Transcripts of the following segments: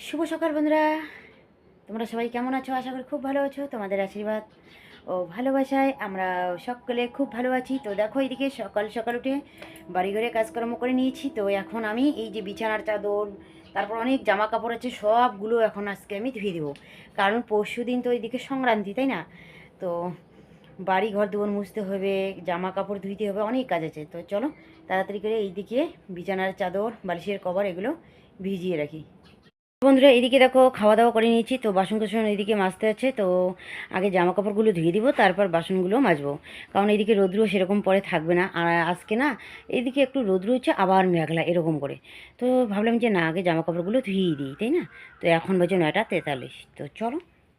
শুভ সকাল বন্ধুরা, তোমরা সবাই কেমন আছো? আশা করি খুব ভালো আছো। তোমাদের আশীর্বাদ ও ভালোবাসায় আমরা সকলে খুব ভালো আছি। তো দেখো, এইদিকে সকাল সকাল উঠে বাড়িঘরে কাজকর্ম করে নিয়েছি। তো এখন আমি এই যে বিছানার চাদর, তারপর অনেক জামা কাপড় আছে, সবগুলো এখন আজকে আমি ধুয়ে দেবো। কারণ পরশু দিন তো এইদিকে সংক্রান্তি, তাই না? তো বাড়ি ঘর দুয়ার মুছতে হবে, জামা কাপড় ধুইতে হবে, অনেক কাজ আছে। তো চলো তাড়াতাড়ি করে এইদিকে বিছানার চাদর, বালিশের কভার এগুলো ভিজিয়ে রাখি। বন্ধুরা, এদিকে দেখো খাওয়া দাওয়া করে নিয়েছি। তো বাসন কোসন এদিকে মাজতে আছে। তো আগে জামা কাপড়গুলো ধুয়ে দিব, তারপর বাসনগুলো মাজবো। কারণ এদিকে রোদ্রু সেরকম পরে থাকবে না। আর আজকে না, এদিকে একটু রোদ্রু হচ্ছে, আবার মেঘলা এরকম করে। তো ভাবলাম যে না, আগে জামা কাপড়গুলো ধুয়েই দিই, তাই না? তো এখন বাজে 9:43। তো চলো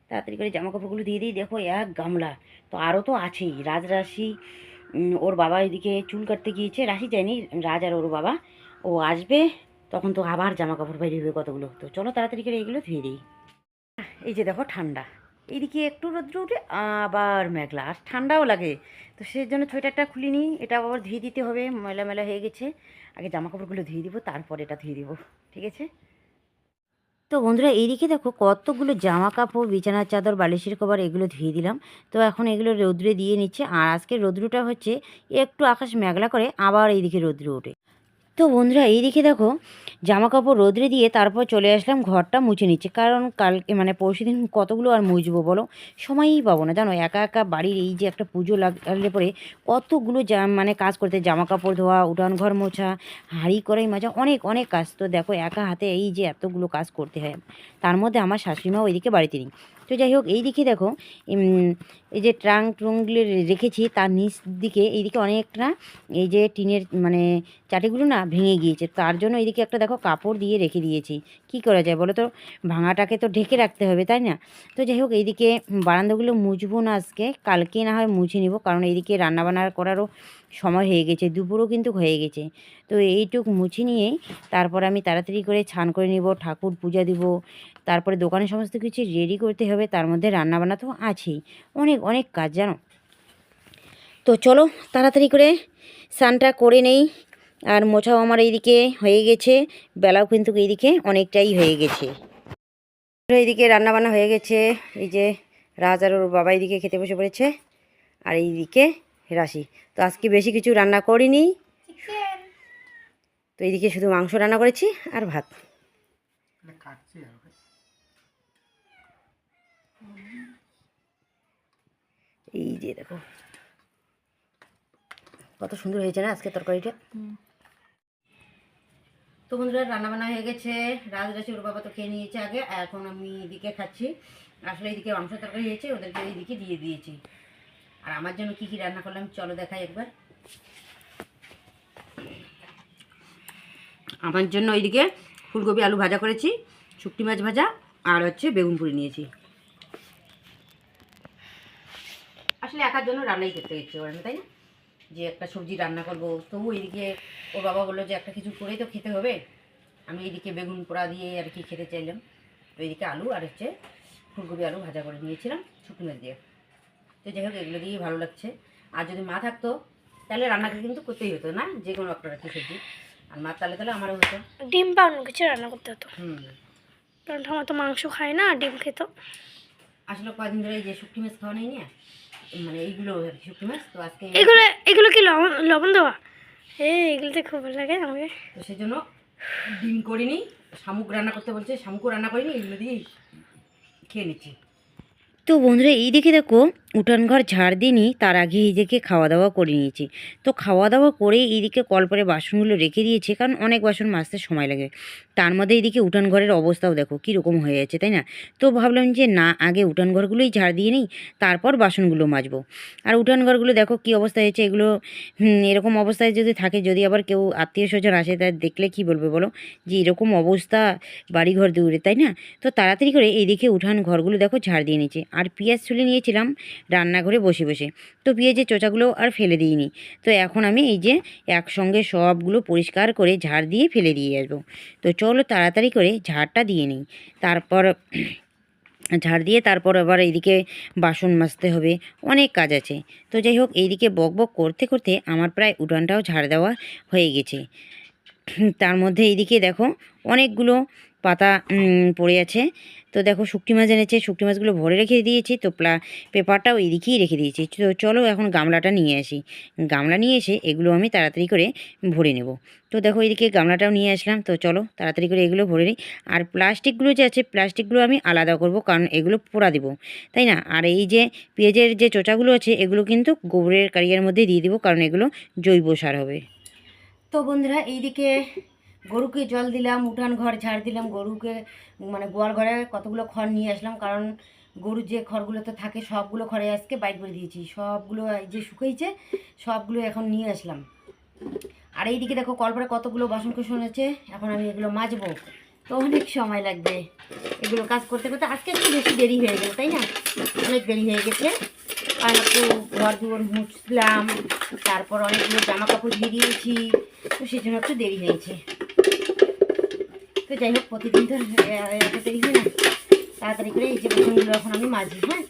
তাড়াতাড়ি করে জামা কাপড়গুলো দিয়ে দিই। দেখো এক গামলা। তো আরও তো আছেই। রাজরাশি ওর বাবা এদিকে চুল কাটতে গিয়েছে, রাশি যায়নি, রাজ আর ওর বাবা। ও আসবে, তখন তো আবার জামা কাপড় বাইরে হবে কতগুলো। তো চলো তাড়াতাড়ি করে এইগুলো ধুয়ে দিই। এই যে দেখো ঠান্ডা, এইদিকে একটু রোদ্র উঠে আবার মেঘলা, আর ঠান্ডাও লাগে। তো সেই জন্য সোয়েটারটা খুলে নিই, এটা আবার ধুয়ে দিতে হবে, ময়লা মেলা হয়ে গেছে। আগে জামা কাপড়গুলো ধুয়ে দিব, তারপর এটা ধুয়ে দিব, ঠিক আছে? তো বন্ধুরা, এইদিকে দেখো কতগুলো জামা কাপড়, বিছানার চাদর, বালিশের কভার এগুলো ধুয়ে দিলাম। তো এখন এগুলো রৌদ্রে দিয়ে নিচ্ছে। আর আজকে রৌদ্রটা হচ্ছে একটু আকাশ মেঘলা করে, আবার এইদিকে রৌদ্র ওঠে। তো বন্ধুরা, এইদিকে দেখো জামা কাপড় রোদ্রে দিয়ে তারপর চলে আসলাম ঘরটা মুছে নিচ্ছে। কারণ কালকে মানে পরশুদিন কতগুলো আর মুছবো বলো, সময়ই পাবো না জানো। একা একা বাড়ির এই যে একটা পুজো লাগলে পরে কতগুলো মানে কাজ করতে, জামা কাপড় ধোয়া, উঠান ঘর মোছা, হাঁড়ি কড়াই মাজা, অনেক অনেক কাজ। তো দেখো একা হাতে এই যে এতগুলো কাজ করতে হয়। তার মধ্যে আমার শাশুড়িমাও ওইদিকে বাড়িতে নেই। তো যাই হোক, এই দিকে দেখো এই যে ট্রাঙ্কগুলো রেখেছি, তার নিচ দিকে এইদিকে অনেকটা এই যে টিনের মানে চাটিগুলো না ভেঙে গিয়েছে। তার জন্য এইদিকে একটা দেখো কাপড় দিয়ে রেখে দিয়েছি। কি করা যায় বলো তো, ভাঙাটাকে তো ঢেকে রাখতে হবে, তাই না? তো যাই হোক, এইদিকে বারান্দাগুলো মুছবো না আজকে, কালকে না হয় মুছে নিব। কারণ এইদিকে রান্নাবান্না করারও সময় হয়ে গেছে, দুপুরও কিন্তু হয়ে গেছে। তো এইটুক মুছে নিয়েই তারপর আমি তাড়াতাড়ি করে স্নান করে নিব, ঠাকুর পূজা দিব, তারপরে দোকানে সমস্ত কিছু রেডি করতে হবে। তার মধ্যে রান্নাবান্না তো আছেই, অনেক অনেক কাজ জানো। তো চলো তাড়াতাড়ি করে স্নানটা করে নেই। আর মোছাও আমার এইদিকে হয়ে গেছে, বেলাও কিন্তু এইদিকে অনেকটাই হয়ে গেছে। এইদিকে রান্নাবান্না হয়ে গেছে। এই যে রাজ আর ওর বাবা এইদিকে খেতে বসে পড়েছে, আর এইদিকে রাশি। তো আজকে বেশি কিছু রান্না করিনি, তো এইদিকে শুধু মাংস রান্না করেছি আর ভাত। এই যে দেখো কত সুন্দর হয়েছে না আজকে তরকারিটা। তো বন্ধুরা, রান্নাবান্না হয়ে গেছে। রাজরাশি ওর বাবা তো খেয়ে নিয়েছে আগে, এখন আমি এদিকে খাচ্ছি। আসলে এইদিকে মাংস তরকারি হয়েছে, ওদেরকে এইদিকে দিয়ে দিয়েছি। আর আমার জন্য কি কি রান্না করলাম চলো দেখাই একবার। আমার জন্য এইদিকে ফুলকপি আলু ভাজা করেছি, শুকটি মাছ ভাজা, আর হচ্ছে বেগুন পুরি নিয়েছি। আসলে একার জন্য রান্নাই করতে ইচ্ছে করে না, তাই না? যে একটা সবজি রান্না করবো, তবু এইদিকে ওর বাবা বললো যে একটা কিছু করেই তো খেতে হবে। আমি এইদিকে বেগুন পোড়া দিয়ে আর কি খেতে চাইলাম। তো এইদিকে আলু আর হচ্ছে ফুলকপি আলু ভাজা করে নিয়েছিলাম শুকনো মাছ দিয়ে। তো যাই হোক, এগুলো দিয়েই ভালো লাগছে। আর যদি মা থাকতো তাহলে রান্নাটা কিন্তু করতেই হতো না, যে কোনো একটা রাখি সবজি। আর মা তাহলে তাহলে আমারও হতো, ডিম বা অন্য কিছু রান্না করতে হতো। হুম। কারণ আমার তো মাংস খায় না, ডিম খেত। আসলে কয়েকদিন ধরে এই যে শুকনো মাছ খাওয়া নেই না, মানে এইগুলো শুকনো মাছ। তো আজকে এগুলো এগুলো কি লবণ লবণ দেওয়া? এগুলোতে খুব ভালো লাগে আমাকে। তো সেই জন্য ডিম করিনি, শামুক রান্না করতে বলছে, শামুকও রান্না করিনি, এগুলো দিয়েই খেয়ে নিচ্ছি। তো বন্ধুরা, এই দেখে দেখো উঠান ঘর ঝাড় দিইনি, তার আগে এইদিকে খাওয়া দাওয়া করে নিয়েছি। তো খাওয়া দাওয়া করে এইদিকে কলপারে বাসনগুলো রেখে দিয়েছি, কারণ অনেক বাসন মাজতে সময় লাগে। তার মধ্যে এইদিকে উঠান ঘরের অবস্থাও দেখো কীরকম হয়ে যাচ্ছে, তাই না? তো ভাবলাম যে না, আগে উঠান ঘরগুলোই ঝাড় দিয়ে নিই, তারপর বাসনগুলো মাজবো। আর উঠান ঘরগুলো দেখো কী অবস্থা হয়েছে। এগুলো এরকম অবস্থায় যদি থাকে, যদি আবার কেউ আত্মীয় স্বজন আসে, তার দেখলে কি বলবে বলো, যে এরকম অবস্থা বাড়িঘর দূরে, তাই না? তো তাড়াতাড়ি করে এইদিকে উঠান ঘরগুলো দেখো ঝাড় দিয়ে নিয়েছি। আর পেঁয়াজ ছুলে নিয়েছিলাম রান্নাঘরে বসে বসে, তো পেঁয়াজের চোচাগুলো আর ফেলে দিইনি। তো এখন আমি এই যে একসঙ্গে সবগুলো পরিষ্কার করে ঝাড় দিয়ে ফেলে দিয়ে আসবো। তো চলো তাড়াতাড়ি করে ঝাড়টা দিয়ে নিই, তারপর ঝাড় দিয়ে তারপর আবার এইদিকে বাসন মাজতে হবে, অনেক কাজ আছে। তো যাই হোক, এইদিকে বক বক করতে করতে আমার প্রায় উঠানটাও ঝাড় দেওয়া হয়ে গেছে। তার মধ্যে এইদিকে দেখো অনেকগুলো পাতা পড়ে আছে। তো দেখো শুকটি মাছ এনেছে, শুকটি মাছগুলো ভরে রেখে দিয়েছি। তো পেপারটাও এদিকেই রেখে দিয়েছি। তো চলো এখন গামলাটা নিয়ে আসি। গামলা নিয়ে এসে এগুলো আমি তাড়াতাড়ি করে ভরে নেব। তো দেখো এদিকে গামলাটাও নিয়ে আসলাম। তো চলো তাড়াতাড়ি করে এগুলো ভরে নিই। আর প্লাস্টিকগুলো যে আছে প্লাস্টিকগুলো আমি আলাদা করব, কারণ এগুলো পোড়া দেবো, তাই না? আর এই যে পেঁয়াজের যে চোচাগুলো আছে এগুলো কিন্তু গোবরের কারিয়ার মধ্যে দিয়ে দিব, কারণ এগুলো জৈব সার হবে। তো বন্ধুরা এইদিকে গরুকে জল দিলাম, উঠান ঘর ঝাড় দিলাম, গরুকে মানে গোয়াল ঘরে কতগুলো খড় নিয়ে আসলাম, কারণ গরুর যে খড়গুলোতে থাকে সবগুলো খড়ে আজকে বাইর করে দিয়েছি। সবগুলো এই যে শুকাইছে সবগুলো এখন নিয়ে আসলাম। আর এইদিকে দেখো কলপারে কতগুলো বাসন কুসন আছে, এখন আমি এগুলো মাজবো। তো অনেক সময় লাগবে এগুলো কাজ করতে করতে। আজকে একটু বেশি দেরি হয়ে গেল, তাই না? অনেক দেরি হয়ে গেছে, কারণ একটু ঘর দুয়ার মুছলাম, তারপর অনেকগুলো জামা কাপড় ধুয়ে দিয়েছি, তো সেই জন্য একটু দেরি হয়েছে। তো যাই হোক, প্রতিদিন তো এত দেরি হয় না। তাড়াতাড়ি করে এই যে বাসনগুলো এখন আমি মাজি। হ্যাঁ,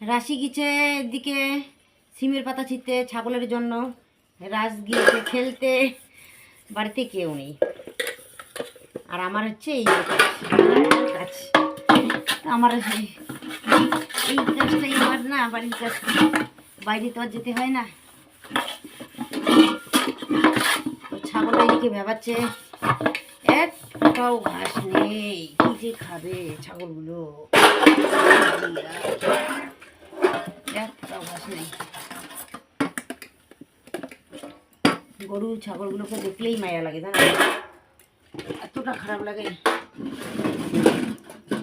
রাশি গিয়েছে এদিকে সিমের পাতা ছিঁড়তে ছাগলের জন্য, রাস গিয়েছে খেলতে, বাড়িতে কেউ নেই। আর আমার হচ্ছে এই যে কাজ, আমার এই কাজটাই আমার না, বাড়ির কাজ। বাইরে তো আর যেতে হয় না। তো ছাগল এদিকে ভেবাচ্ছে, একটাও ঘাস নেই, কি যে খাবে ছাগলগুলো, একটাও ঘাস নেই। গরু ছাগলগুলোকে দেখলেই মায়া লাগে, জানো, এতটা খারাপ লাগে।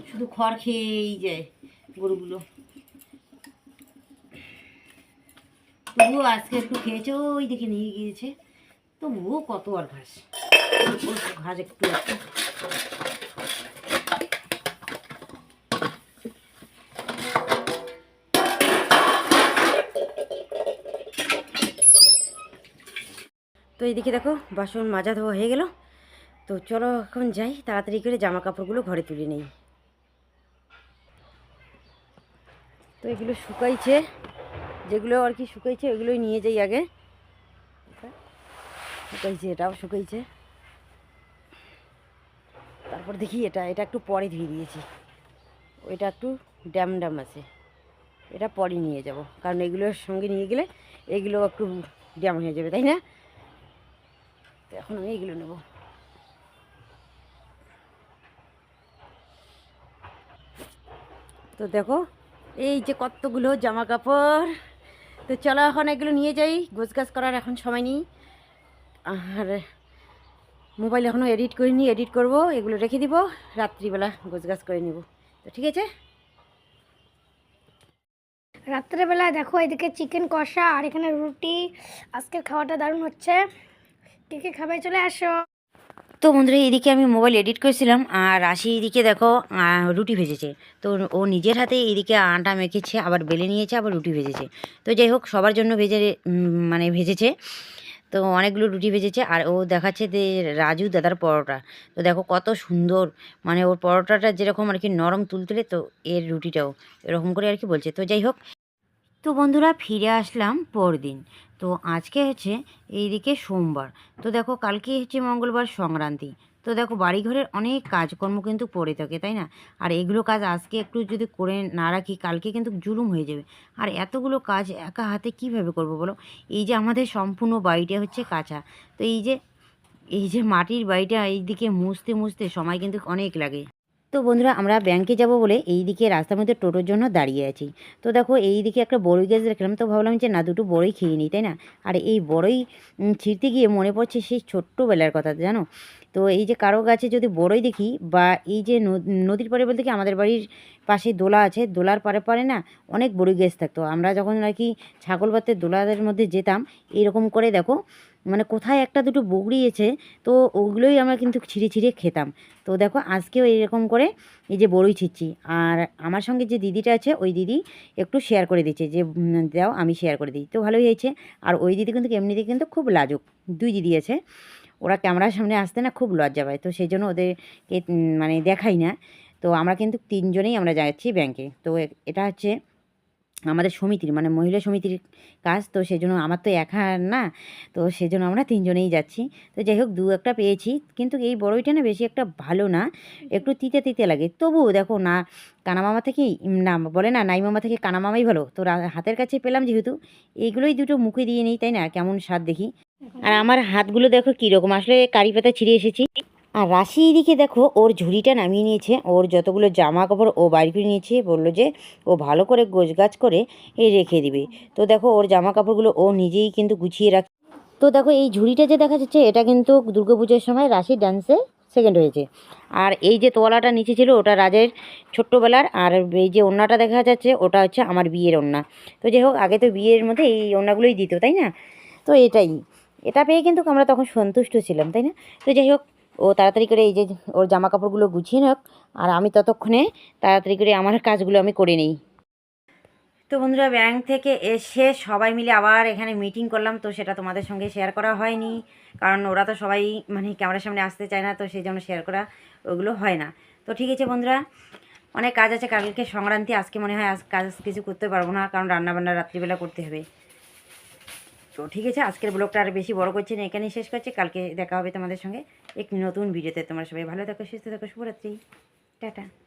শুধু খড় খেয়েই যায় গরুগুলো। তবুও আজকে একটু খেয়েছে, ওই দিকে নিয়ে গিয়েছে। তবুও কত আর ঘাস, ঘাস একটু একটু। তো এইদিকে দেখো বাসন মাজা ধোয়া হয়ে গেল। তো চলো এখন যাই, তাড়াতাড়ি করে জামা কাপড়গুলো ঘরে তুলে নেই। তো এগুলো শুকাইছে, যেগুলো আর কি শুকাইছে ওইগুলোই নিয়ে যাই আগে। শুকাইছে, এটাও শুকাইছে। তারপর দেখি এটা একটু পরে ধুয়ে দিয়েছি, ওইটা একটু ড্যাম ড্যাম আছে, এটা পরে নিয়ে যাব, কারণ এগুলোর সঙ্গে নিয়ে গেলে এগুলো একটু ড্যাম হয়ে যাবে, তাই না? তো এখন আমি এগুলো নেব। তো দেখো এই যে কতগুলো জামা কাপড়। তো চলো এখন এগুলো নিয়ে যাই, গোছগাছ করার এখন সময় নেই। আর মোবাইল এখনও এডিট করিনি, এডিট করব, এগুলো রেখে দিব, রাত্রিবেলা গোছগাছ করে নেব। তো ঠিক আছে। রাত্রেবেলায় দেখো এদিকে চিকেন কষা আর এখানে রুটি। আজকের খাওয়াটা দারুণ হচ্ছে। কে কে খাবে চলে আসো। তো বন্ধুরা এদিকে আমি মোবাইল এডিট করেছিলাম, আর রাশি এদিকে দেখো রুটি ভেজেছে। তো ও নিজের হাতে এদিকে আটা মেখেছে, আবার বেলে নিয়েছে, আবার রুটি ভেজেছে। তো যাই হোক সবার জন্য মানে ভেজেছে। তো অনেকগুলো রুটি ভেজেছে, আর ও দেখাচ্ছে যে রাজু দাদার পরোটা। তো দেখো কত সুন্দর, মানে ওর পরোটাটা যেরকম আর কি নরম তুলতুলে, তো এর রুটিটাও এরকম করে আর কি বলছে। তো যাই হোক, তো বন্ধুরা ফিরে আসলাম পরদিন। তো আজকে হচ্ছে এইদিকে সোমবার। তো দেখো কালকে হচ্ছে মঙ্গলবার সংক্রান্তি। তো দেখো বাড়িঘরের অনেক কাজকর্ম কিন্তু পড়ে থাকে, তাই না? আর এগুলো কাজ আজকে একটু যদি করে না রাখি কালকে কিন্তু জুলুম হয়ে যাবে। আর এতগুলো কাজ একা হাতে কিভাবে করব বলো? এই যে আমাদের সম্পূর্ণ বাড়িটা হচ্ছে কাঁচা। তো এই যে মাটির বাড়িটা এইদিকে মুছতে মুছতে সময় কিন্তু অনেক লাগে। তো বন্ধুরা আমরা ব্যাংকে যাব বলে এই দিকে রাস্তার মধ্যে টোটোর জন্য দাঁড়িয়ে আছি। তো দেখো এই দিকে একটা বড়ই গাছ দেখলাম, তো ভাবলাম যে না দুটো বড়ই খেয়ে নিই, তাই না? আর এই বড়ই ছিঁড়তে গিয়ে মনে পড়ছে সেই ছোট্টবেলার কথা, জানো? তো এই যে কারো গাছে যদি বড়ই দেখি, বা এই যে নদীর পাড়ে বলতে কি আমাদের বাড়ির পাশে দোলা আছে, দোলার পাড়ে পাড়ে না অনেক বড়ই গাছ থাকতো। আমরা যখন আর কি ছাগল বাতে দোলাদের মধ্যে যেতাম, এইরকম করে দেখো মানে কোথায় একটা দুটো বগড়িয়েছে, তো ওগুলোই আমরা কিন্তু ছিঁড়ে ছিঁড়ে খেতাম। তো দেখো আজকেও এইরকম করে এই যে বড়ই ছিঁড়ছি। আর আমার সঙ্গে যে দিদিটা আছে ওই দিদি একটু শেয়ার করে দিচ্ছে যে দাও আমি শেয়ার করে দিই, তো ভালোই হয়েছে। আর ওই দিদি কিন্তু এমনিতে কিন্তু খুব লাজুক, দুই দিদি আছে, ওরা ক্যামেরার সামনে আসতে না খুব লজ্জা পায়, তো সেই জন্য ওদেরকে মানে দেখাই না। তো আমরা কিন্তু 3 জনেই আমরা যাচ্ছি ব্যাংকে। তো এটা হচ্ছে আমাদের সমিতির মানে মহিলা সমিতির কাজ, তো সেজন্য আমার তো একা না, তো সেজন্য আমরা 3 জনেই যাচ্ছি। তো যাই হোক 2-1টা পেয়েছি, কিন্তু এই বড়ইটা না বেশি একটা ভালো না, একটু তিতে তিতে লাগে। তবুও দেখো না, কানামামা থেকেই না বলে না, নাই মামা থেকে কানামামাই ভালো। তো হাতের কাছে পেলাম যেহেতু, এইগুলোই দুটো মুখে দিয়ে নিই, তাই না, কেমন স্বাদ দেখি। আর আমার হাতগুলো দেখো কীরকম, আসলে কারি পাতা ছিঁড়ে এসেছি। আর রাশি এদিকে দেখো ওর ঝুড়িটা নামিয়ে নিয়েছে, ওর যতগুলো জামা কাপড় ও বাইর করে নিয়েছে, বললো যে ও ভালো করে গোছগাছ করে রেখে দিবে। তো দেখো ওর জামা কাপড়গুলো ও নিজেই কিন্তু গুছিয়ে রাখে। তো দেখো এই ঝুড়িটা যে দেখা যাচ্ছে, এটা কিন্তু দুর্গাপুজোর সময় রাশি ডান্সে সেকেন্ড হয়েছে। আর এই যে তোয়ালাটা নিচে ছিল ওটা রাজের ছোট্টবেলার, আর এই যে ওড়নাটা দেখা যাচ্ছে ওটা হচ্ছে আমার বিয়ের ওড়না। তো যাই হোক আগে তো বিয়ের মধ্যে এই ওড়নাগুলোই দিত, তাই না? তো এটা পেয়ে কিন্তু আমরা তখন সন্তুষ্ট ছিলাম, তাই না? তো যাই হোক ও তাড়াতাড়ি করে এই যে ওর জামা কাপড়গুলো গুছিয়ে নেক, আর আমি ততক্ষণে তাড়াতাড়ি করে আমার কাজগুলো আমি করে নিই। তো বন্ধুরা ব্যাংক থেকে এসে সবাই মিলে আবার এখানে মিটিং করলাম, তো সেটা তোমাদের সঙ্গে শেয়ার করা হয়নি, কারণ ওরা তো সবাই মানে ক্যামেরার সামনে আসতে চায় না, তো সেই জন্য শেয়ার করা ওগুলো হয় না। তো ঠিক আছে বন্ধুরা, অনেক কাজ আছে, কালকে সংক্রান্তি, আজকে মনে হয় কাজ কিছু করতে পারবো না, কারণ রান্নাবান্না রাত্রিবেলা করতে হবে। তো ঠিক আছে, আজকের ব্লগটা আর বেশি বড় করছি না, এখানেই শেষ করছি। কালকে দেখা হবে তোমাদের সঙ্গে একটি নতুন ভিডিওতে। তোমরা সবাই ভালো থাকো, সুস্থ থাকো, শুভরাত্রি, টাটা।